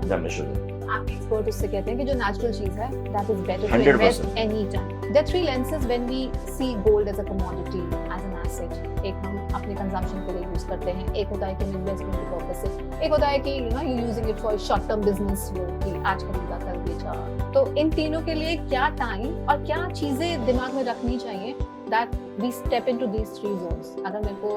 डैमेज हो रहा है।
आप एक्सपर्ट उससे कहते हैं कि जो नेचुरल चीज है that is better to invest any time. There are 3 lenses when we see gold as a commodity, as an asset. एक हम अपने कंजम्पशन के लिए यूज करते हैं, एक होता है कि इन्वेस्टमेंट के पर्पस से, एक होता है कि you using it for short term business, जो कि आज खरीदा कल बेचा। तो इन तीनों के लिए क्या टाइम और क्या चीजें दिमाग में रखनी चाहिए that we step into these 3 zones? अगर मेरे को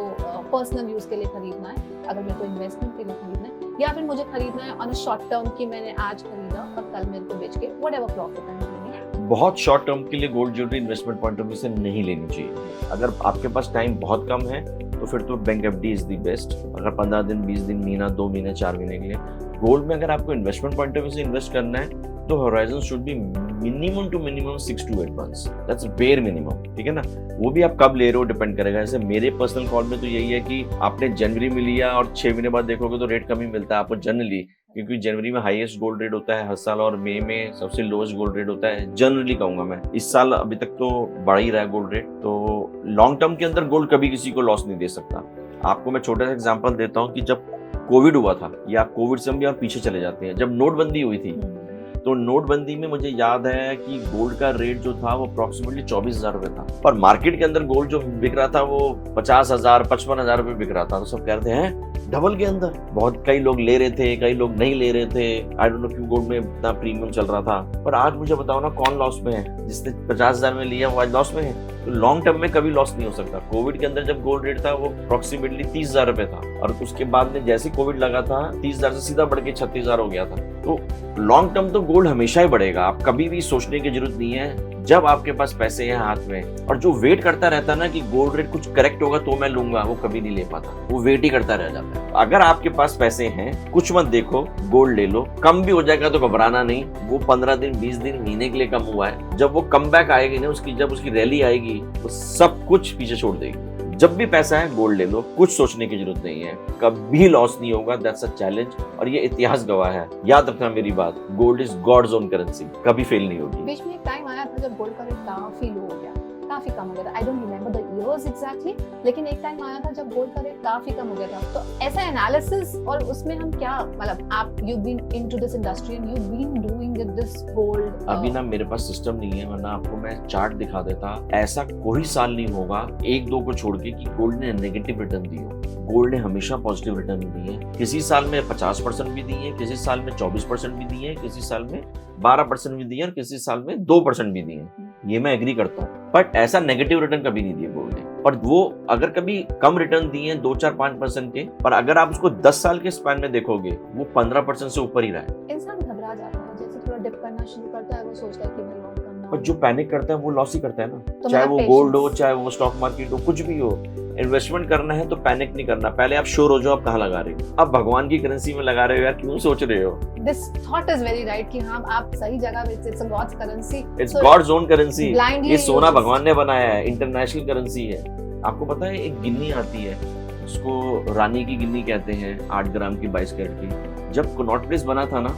पर्सनल यूज के लिए खरीदना है, अगर मेरे को इन्वेस्टमेंट के लिए खरीदना है, या फिर मुझे खरीदना है ऑन अ शॉर्ट टर्म कि मैंने आज खरीदा और कल मेरे को बेच के व्हाटएवर प्रॉफिट है।
बहुत शॉर्ट टर्म के लिए gold jewellery investment point of view से नहीं लेनी चाहिए। अगर आपके पास टाइम बहुत कम है तो फिर तो bank FD is the best. अगर 15 दिन, 20 दिन, महीना, 2 महीने, 4 महीने के लिए गोल्ड में अगर आपको इन्वेस्टमेंट पॉइंट ऑफ व्यू से इन्वेस्ट करना है तो horizon should be minimum to minimum 6 to 8 months, that's bare minimum, ठीक है ना। वो भी आप कब ले रहे हो डिपेंड करेगा। जैसे मेरे पर्सनल कॉल में तो यही है कि आपने जनवरी में लिया और 6 महीने बाद देखोगे तो रेट कम ही मिलता है आपको जनरली, क्योंकि जनवरी में हाईएस्ट गोल्ड रेट होता है हर साल, और मई में सबसे लोएस्ट गोल्ड रेट होता है जनरली, कहूंगा मैं। इस साल अभी तक तो बढ़ ही रहा है गोल्ड रेट, तो लॉन्ग टर्म के अंदर गोल्ड कभी किसी को लॉस नहीं दे सकता। आपको मैं छोटा सा एग्जांपल देता हूँ कि जब कोविड हुआ था, या कोविड से हम भी और पीछे चले जाते हैं, जब नोटबंदी हुई थी तो नोटबंदी में मुझे याद है कि गोल्ड का रेट जो था वो अप्रोक्सीमेटली 24,000 रुपए था, पर मार्केट के अंदर गोल्ड जो बिक रहा था वो 50,000 55,000 रुपए बिक रहा था। तो सब कह रहे थे हैं डबल के अंदर। बहुत कई लोग ले रहे थे, कई लोग नहीं ले रहे थे। आई डोंट नो क्यों गोल्ड में इतना प्रीमियम चल रहा था। पर आज मुझे बताओ ना, कौन लॉस में है? जिसने 50,000 में लिया वो आज लॉस में है। तो लॉन्ग टर्म में कभी लॉस नहीं हो सकता। कोविड के अंदर जब गोल्ड रेट था वो अप्रोक्सीमेटली 30,000 रुपए था, और उसके बाद में जैसे कोविड लगा था 30,000 से सीधा बढ़ के 36,000 हो गया था। तो लॉन्ग टर्म तो गोल्ड हमेशा ही बढ़ेगा। आप कभी भी सोचने की जरूरत नहीं है। जब आपके पास पैसे हैं हाथ में, और जो वेट करता रहता है ना कि गोल्ड रेट कुछ करेक्ट होगा तो मैं लूंगा, वो कभी नहीं ले पाता, वो वेट ही करता रह जाता है। अगर आपके पास पैसे हैं, कुछ मत देखो, गोल्ड ले लो। कम भी हो जाएगा तो घबराना नहीं, वो 15 दिन 20 दिन महीने के लिए कम हुआ है। जब वो कम बैक आएगी ना, जब उसकी रैली आएगी, वो सब कुछ पीछे छोड़ देगी। जब भी पैसा है गोल्ड ले लो, कुछ सोचने की जरूरत नहीं है, कभी लॉस नहीं होगा। दैट्स अ चैलेंज, और ये इतिहास गवाह है। याद रखना मेरी बात, gold is God's own currency, कभी फेल नहीं होगी।
बीच में एक टाइम आया था जब गोल्ड का रेट काफी लो हो गया, काफी कम हो गया था। I don't remember the years exactly, लेकिन एक टाइम आया था जब गोल्ड का रेट काफी कम हो गया था। तो ऐसा एनालिसिस, और उसमें हम क्या, मतलब आप you been into this industry and you been doing with this gold.
अभी ना मेरे पास सिस्टम नहीं है, वरना आपको मैं चार्ट दिखा देता। ऐसा कोई साल नहीं होगा, एक दो को छोड़ के, कि गोल्ड ने नेगेटिव रिटर्न दी हो। गोल्ड ने हमेशा पॉजिटिव रिटर्न दी है। किसी साल में 50% भी दी है, किसी साल में 24% भी दी है, किसी साल में 12% भी दी है, और किसी साल में 2% भी दी है। ये मैं एग्री करता हूँ, बट ऐसा नेगेटिव रिटर्न कभी नहीं दिया गोल्ड ने। और वो अगर कभी कम रिटर्न दिए हैं 2-4-5% के, पर अगर आप उसको 10 साल के स्पैन में देखोगे, वो 15% से ऊपर ही रहा है।
इंसान घबरा जाता है, जैसे थोड़ा डिप करना शुरू करता है, वो सोचता है कि मैं लॉन्ग करना।
और जो पैनिक करता है वो लॉस ही करता है ना,
तो
चाहे वो गोल्ड हो,
patience-
चाहे वो स्टॉक मार्केट हो, कुछ भी हो। इन्वेस्टमेंट करना है तो पैनिक नहीं करना, पहले आप श्योर हो जाओ आप कहाँ लगा रहे हो। अब भगवान की करेंसी में लगा रहे हो यार, क्यों सोच रहे हो?
This thought is very right कि हाँ आप सही जगह पे, it's a God's currency.
It's
So
God's own currency.
blindly
ये सोना
you just-
भगवान ने बनाया है, इंटरनेशनल करेंसी है। आपको पता है एक गिन्नी आती है, उसको रानी की गिन्नी कहते हैं, 8 ग्राम की 22 कैरेट की। जब कनॉट प्लेस बना था ना,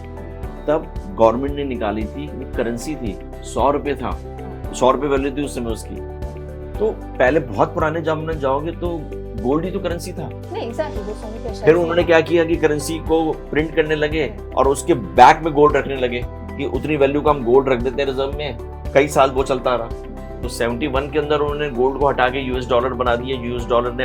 तब गवर्नमेंट ने निकाली थी, करेंसी थी, 100 रुपए था, 100 रुपए वैल्यू थी उस समय उसकी। तो पहले बहुत पुराने जमाने में जाओगे तो गोल्ड ही तो करेंसी था।
नहीं exactly, वो सोने के
फिर उन्होंने क्या किया कि करेंसी को प्रिंट करने लगे और उसके बैक में गोल्ड रखने लगे कि उतनी वैल्यू का हम गोल्ड रख देते हैं रिजर्व में। कई साल वो चलता रहा। तो 71 के अंदर उन्होंने गोल्ड को हटा के यूएस डॉलर बना दिया। यूएस डॉलर ने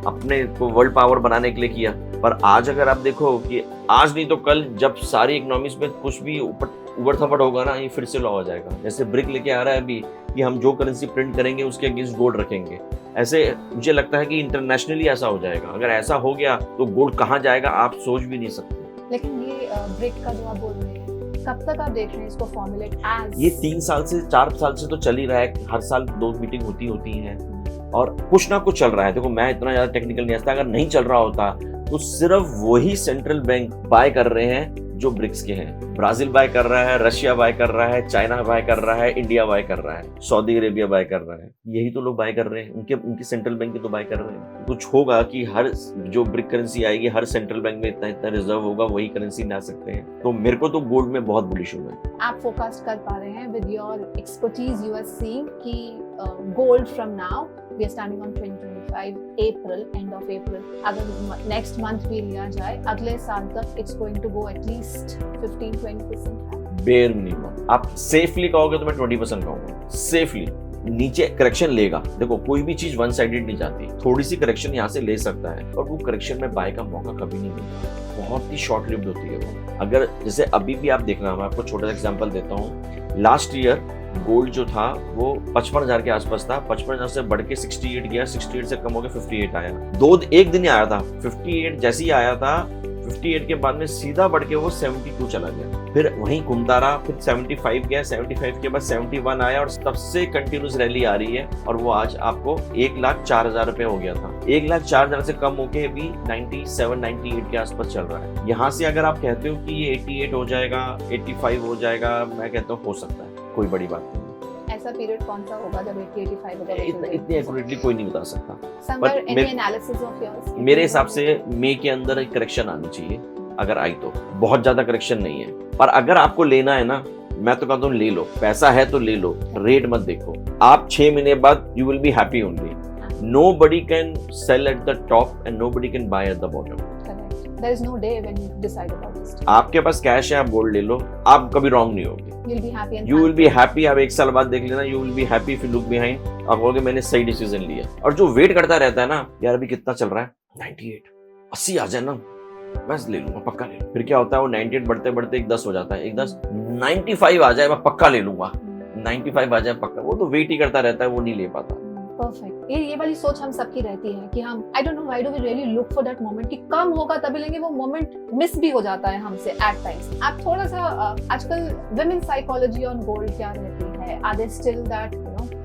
अपने को वर्ल्ड पावर बनाने के लिए किया। पर आज अगर आप देखो कि आज नहीं तो कल, जब सारी इकोनॉमीज में कुछ भी उबड़ थपड़ होगा ना, ये फिर से लॉ हो जाएगा। जैसे ब्रिक लेके आ रहा है अभी कि हम जो करेंसी प्रिंट करेंगे उसके अगेंस्ट गोल्ड रखेंगे, ऐसे मुझे लगता है कि इंटरनेशनली ऐसा हो जाएगा। अगर ऐसा हो गया तो गोल्ड कहाँ जाएगा आप सोच भी नहीं सकते।
लेकिन ये ब्रिक का जो आप बोल रहे हैं, कब तक आप देख रहे हैं इसको फॉर्मुलेट एज?
ये 3 साल से 4 साल से तो चल ही रहा है। हर साल 2 मीटिंग होती हैं और कुछ ना कुछ चल रहा है। देखो मैं इतना ज्यादा टेक्निकल नहीं आता, अगर नहीं चल रहा होता तो सिर्फ वही सेंट्रल बैंक बाय कर रहे हैं जो ब्रिक्स के हैं। ब्राजील बाय कर रहा है, रशिया बाय कर रहा है, चाइना बाय कर रहा है, इंडिया बाय कर रहा है, सऊदी अरेबिया बाय कर रहा है। यही तो लोग बाय कर रहे हैं, उनकी सेंट्रल बैंक के तो बाय कर रहे हैं। कुछ होगा कि हर जो ब्रिक करेंसी आएगी, हर सेंट्रल बैंक में इतना रिजर्व होगा, वही करेंसी ला सकते हैं। तो मेरे को तो गोल्ड में बहुत बुलिश हूँ मैं।
आप फोकस कर पा रहे हैं with your expertise, you are seeing कि gold from now we are standing on 2025 April, end of April, अगर नेक्स्ट मंथ भी लिया जाए, अगले साल तक it's going to go at least 15-20%
bare minimum. आप सेफली कहोगे तो मैं 20% कहूंगा, सेफली। नीचे करेक्शन लेगा। देखो कोई भी चीज वन साइडेड नहीं जाती, थोड़ी सी करेक्शन यहाँ से ले सकता है, और वो करेक्शन में बाय का मौका कभी नहीं मिलता, बहुत ही शॉर्ट लिव्ड होती है वो। अगर जैसे अभी भी आप देखना, मैं आपको छोटा सा एग्जांपल देता हूँ। लास्ट ईयर गोल्ड जो था वो 55,000 के आसपास था, 55,000 से बढ़ के 68 गया, 68 से कम होकर 58 आया। एक दिन ही आया था 58, जैसे ही आया था 58 के बाद में सीधा बढ़ के वो 72 चला गया, फिर वहीं घूमता रहा, फिर 75 गया, 75 के बाद 71 आया, और तब से कंटिन्यूस रैली आ रही है, और वो आज आपको 1,04,000 रुपए हो गया था। 1,04,000 से कम होके भी 97-98 के आसपास चल रहा है। यहाँ से अगर आप कहते हो कि ये 88 हो जाएगा, 85 हो जाएगा, मैं कहता हूँ हो सकता है, कोई बड़ी बात नहीं।
ऐसा पीरियड कौन सा होगा जब 80-85 होगा?
इतनी एक्यूरेटली कोई नहीं बता सकता।
Somewhere
But
any analysis of yours?
मेरे हिसाब से मई के अंदर एक करेक्शन आनी चाहिए, अगर आई तो। बहुत ज्यादा करेक्शन नहीं है, पर अगर आपको लेना है ना, मैं तो कहता हूँ ले लो, पैसा है तो ले लो, रेट मत देखो। आप 6 महीने बाद you will be happy only. Nobody can sell at the top and nobody can buy at the bottom.
Correct. There is no day when you decide about this.
आपके पास कैश है, आप गोल्ड ले लो, आप कभी रॉन्ग नहीं होगे।
You'll be happy and
you will be happy. आप एक साल बाद देख लेना, you will be happy if you look behind, आप कहोगे मैंने सही डिसीजन लिया। और जो वेट करता रहता है ना, यार अभी कितना चल रहा है, 98, 80 आ जाए ना, बस ले लूंगा, पक्का ले लूंगा। फिर क्या होता है, वो 98 बढ़ते बढ़ते एक 10 हो जाता है, एक 10, 95 आ जाए, मैं पक्का ले लूंगा, 95 आ जाए पक्का। वो तो वेट ही करता रहता है, वो नहीं ले पाता।
परफेक्ट। ये वाली सोच हम सबकी रहती है कि हम, I don't know why do we really look for that moment कि कम होगा तभी लेंगे, वो मोमेंट मिस भी हो जाता है हमसे एट टाइम्स। आप थोड़ा सा आजकल वुमेन साइकोलॉजी ऑन गोल्ड क्या रहती है? Are they still that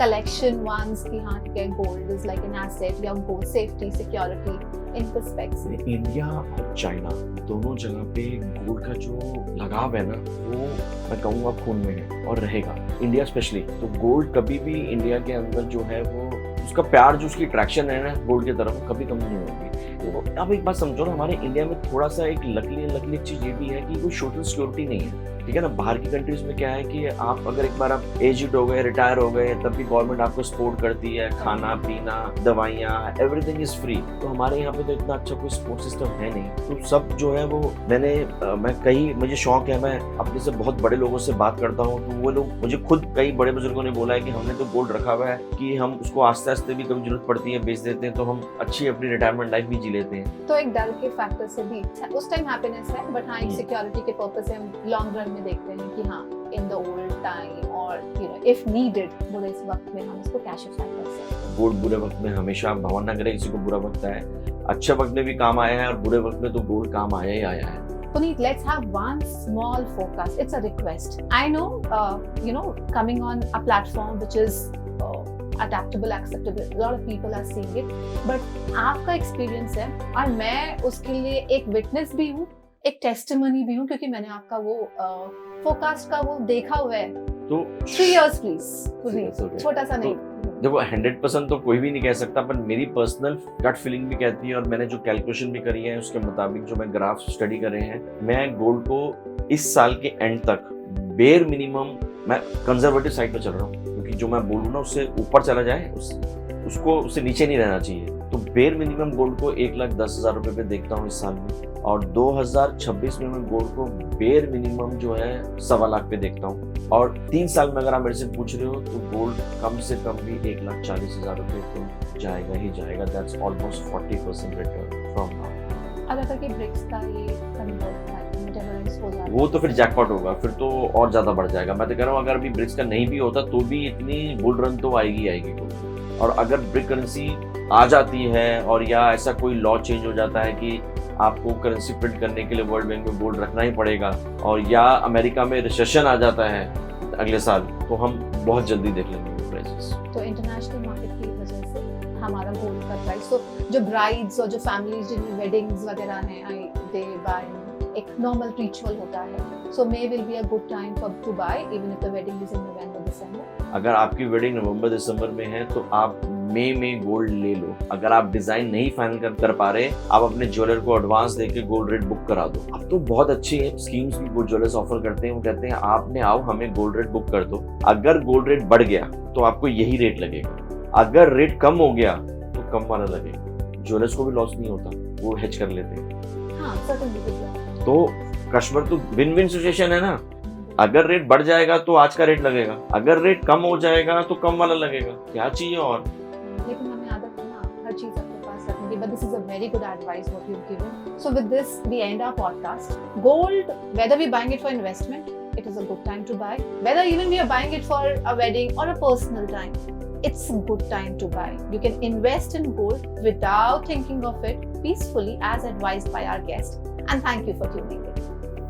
collection once की हाँ ठीक है, gold is like an asset या gold safety security in perspective?
India और चाइना दोनों जगह पे गोल्ड का जो लगाव है ना, वो मैं कहूँगा खून में है और रहेगा। इंडिया स्पेशली तो गोल्ड कभी भी इंडिया के अंदर जो है वो उसका प्यार, जो उसकी अट्रैक्शन है ना गोल्ड की तरफ, कभी कम नहीं होगी। तो अब एक बात समझो ना, हमारे इंडिया में थोड़ा सा एक लकली चीज ये भी है कि कोई सोशल सिक्योरिटी नहीं है, ठीक है ना। बाहर की कंट्रीज में क्या है कि आप अगर एक बार आप एज्ड हो गए, रिटायर हो गए, तब भी गवर्नमेंट आपको सपोर्ट करती है, खाना पीना, दवाइयाँ, एवरीथिंग इज फ्री। तो हमारे यहाँ पे तो इतना अच्छा कोई सपोर्ट सिस्टम है नहीं। तो सब जो है वो मुझे शौक है, मैं अपने से बहुत बड़े लोगों से बात करता हूँ, तो वो लोग मुझे खुद कई बड़े बुजुर्गों ने बोला है कि हमने तो गोल्ड रखा हुआ है कि हम उसको आस्ते आस्ते भी कभी जरूरत पड़ती है बेच देते हैं, तो हम अच्छी अपनी रिटायरमेंट लाइफ भी जी लेते हैं।
तो एक डर के फैक्टर से भी उस टाइम हैप्पीनेस है, बट हाँ एक सिक्योरिटी के पर्पस से हम लॉन्ग रन में देखते हैं कि हाँ इन द ओल्ड टाइम और यू नो इफ नीडेड बुरे इस वक्त में हम इसको कैश आउट कर सकते हैं।
गोल्ड बुरे वक्त में हमेशा, भगवान ना करे किसी को बुरा वक्त आए, अच्छे वक्त में भी काम आया है और बुरे वक्त में तो गोल्ड काम आया ही आया है।
Puneet, let's have one small focus. It's a request. I know, coming on a platform which is adaptable, acceptable. A lot of people are seeing it. But आपका experience है और मैं उसके लिए एक witness भी हूँ, एक testimony भी हूँ, क्योंकि मैंने आपका वो forecast का वो देखा हुआ है।
तो
3 years please, Puneet, छोटा सा नहीं।
देखो 100% तो कोई भी नहीं कह सकता, पर मेरी पर्सनल गट फीलिंग भी कहती है और मैंने जो कैलकुलेशन भी करी है उसके मुताबिक जो मैं ग्राफ स्टडी कर रहे हैं, मैं गोल्ड को इस साल के एंड तक बेयर मिनिमम, मैं कंजर्वेटिव साइड पे चल रहा हूँ, क्योंकि जो मैं बोलूँ ना उससे ऊपर चला जाए उसको उससे नीचे नहीं रहना चाहिए। तो बेयर मिनिमम गोल्ड को 1,10,000 रुपए पे देखता हूँ इस साल में, और 2026 में मैं गोल्ड को बेयर मिनिमम जो है 1.25 लाख पे देखता हूँ। और 3 साल में अगर आप मेरे से पूछ रहे हो तो गोल्ड कम से कम भी 1,40,000 रुपए तो जाएगा ही जाएगा। That's almost 40% return from now.
अगर कि ब्रिक्स का ये कन्वर्ट हो जाए
वो तो फिर जैकपॉट होगा, फिर तो और ज्यादा बढ़ जाएगा। मैं तो कह रहा हूँ अगर अभी ब्रिक्स का नहीं भी होता तो भी इतनी बुल रन तो आएगी गोल्ड। और अगर ब्रिक करेंसी आ जाती है और या ऐसा कोई लॉ चेंज हो जाता है कि आपको करेंसी प्रिंट करने के लिए वर्ल्ड बैंक में गोल्ड रखना ही पड़ेगा, और या अमेरिका में रिसेशन आ जाता है अगले साल, तो हम बहुत जल्दी देख लेंगे प्राइसेस।
तो इंटरनेशनल मार्केट की वजह से हमारा गोल्ड का प्राइस, तो जो ब्राइड्स और जो फैमिलीज जिनमें वेडिंग्स वगैरह हैं, दे बाय, एक नॉर्मल रिचुअल होता है, so May will be a good time for to buy even if the wedding is in November December.
अगर आपकी वेडिंग नवंबर दिसंबर में है तो आप मई में गोल्ड ले लो। अगर आप डिजाइन नहीं फाइनल कर पा रहे, आप अपने ज्वेलर को एडवांस देके गोल्ड रेट बुक करा दो। अब तो बहुत अच्छी स्कीम्स भी गोल्ड ज्वेलर्स ऑफर करते हैं। वो कहते हैं आपने आओ हमें गोल्ड रेट बुक कर दो, अगर गोल्ड रेट बढ़ गया तो आपको यही रेट लगेगा, अगर रेट कम हो गया तो कम वाला लगेगा। ज्वेलर्स को भी लॉस नहीं होता, वो हेज कर लेते हैं।
हाँ,
तो कस्टमर तो विन विन सिचुएशन है ना। अगर रेट बढ़ जाएगा तो आज का रेट लगेगा, अगर रेट कम हो जाएगा तो कम वाला लगेगा। क्या चाहिए और?
लेकिन हमें आदत है ना हर चीज अपने पास रखने की, but this is a very good advice what you've given. So with this we end our podcast. Gold, whether we buying it for investment, it is a good time to buy. Whether even we are buying it for a wedding or a personal time, it's a good time to buy. You can invest in gold without thinking of it peacefully as advised by our guest. And thank you for tuning in.